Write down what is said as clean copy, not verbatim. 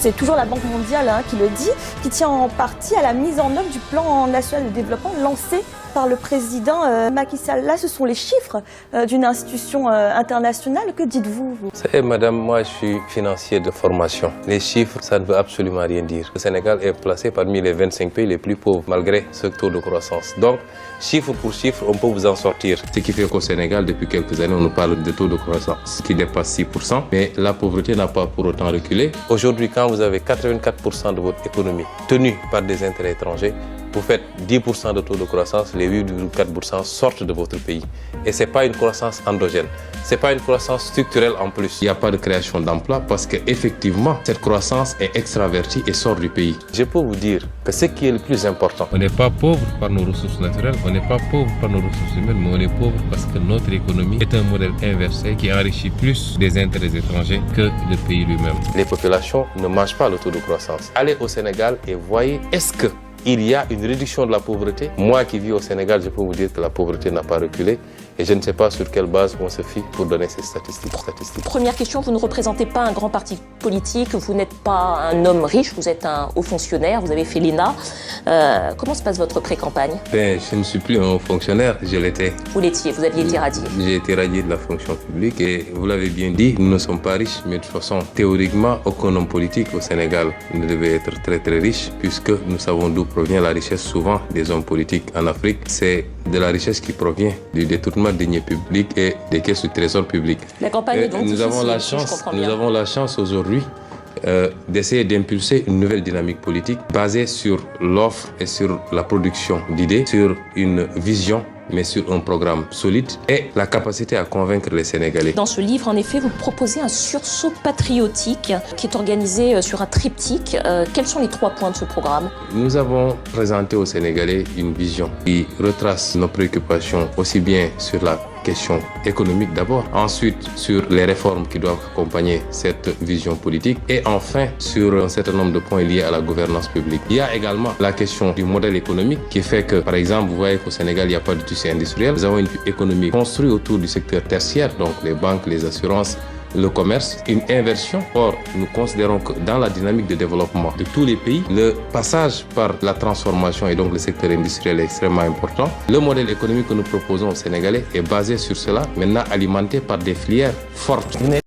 c'est toujours la Banque mondiale qui le dit, qui tient en partie à la mise en œuvre du plan national de développement lancé par le président Macky Sall. Là, ce sont les chiffres d'une institution internationale. Que dites-vous, vous ? Vous savez, madame, moi je suis financier de formation. Les chiffres, ça ne veut absolument rien dire. Le Sénégal est placé parmi les 25 pays les plus pauvres, malgré ce taux de croissance. Donc, chiffre pour chiffre, on peut vous en sortir. Ce qui fait qu'au Sénégal, depuis quelques années, on nous parle de taux de croissance qui dépasse 6%, mais la pauvreté n'a pas pour autant reculé. Aujourd'hui, quand vous avez 84% de votre économie tenue par des intérêts étrangers, vous faites 10% de taux de croissance, les 8,4% sortent de votre pays. Et ce n'est pas une croissance endogène, ce n'est pas une croissance structurelle en plus. Il n'y a pas de création d'emplois parce qu'effectivement, cette croissance est extravertie et sort du pays. Je peux vous dire que ce qui est le plus important, on n'est pas pauvre par nos ressources naturelles, on n'est pas pauvre par nos ressources humaines, mais on est pauvre parce que notre économie est un modèle inversé qui enrichit plus des intérêts étrangers que le pays lui-même. Les populations ne mangent pas le taux de croissance. Allez au Sénégal et voyez, est-ce que il y a une réduction de la pauvreté. Moi qui vis au Sénégal, je peux vous dire que la pauvreté n'a pas reculé et je ne sais pas sur quelle base on se fie pour donner ces statistiques. Première question, vous ne représentez pas un grand parti politique, vous n'êtes pas un homme riche, vous êtes un haut fonctionnaire, vous avez fait l'ENA. Comment se passe votre pré-campagne ? Je ne suis plus un haut fonctionnaire, je l'étais. Vous l'étiez, vous aviez été radié. J'ai été radié de la fonction publique et vous l'avez bien dit, nous ne sommes pas riches, mais de toute façon, théoriquement, aucun homme politique au Sénégal ne devait être très très riche puisque nous savons d'où provient la richesse souvent des hommes politiques en Afrique. C'est de la richesse qui provient du détournement de deniers publics et des caisses du trésor public. La campagne est donc nous avons la chance aujourd'hui d'essayer d'impulser une nouvelle dynamique politique basée sur l'offre et sur la production d'idées, sur une vision mais sur un programme solide et la capacité à convaincre les Sénégalais. Dans ce livre, en effet, vous proposez un sursaut patriotique qui est organisé sur un triptyque. Quels sont les 3 points de ce programme ? Nous avons présenté aux Sénégalais une vision qui retrace nos préoccupations aussi bien sur la question économique d'abord, ensuite sur les réformes qui doivent accompagner cette vision politique et enfin sur un certain nombre de points liés à la gouvernance publique. Il y a également la question du modèle économique qui fait que, par exemple, vous voyez qu'au Sénégal, il n'y a pas de tissu industriel. Nous avons une économie construite autour du secteur tertiaire, donc les banques, les assurances, le commerce, une inversion. Or, nous considérons que dans la dynamique de développement de tous les pays, le passage par la transformation et donc le secteur industriel est extrêmement important. Le modèle économique que nous proposons aux Sénégalais est basé sur cela, maintenant alimenté par des filières fortes.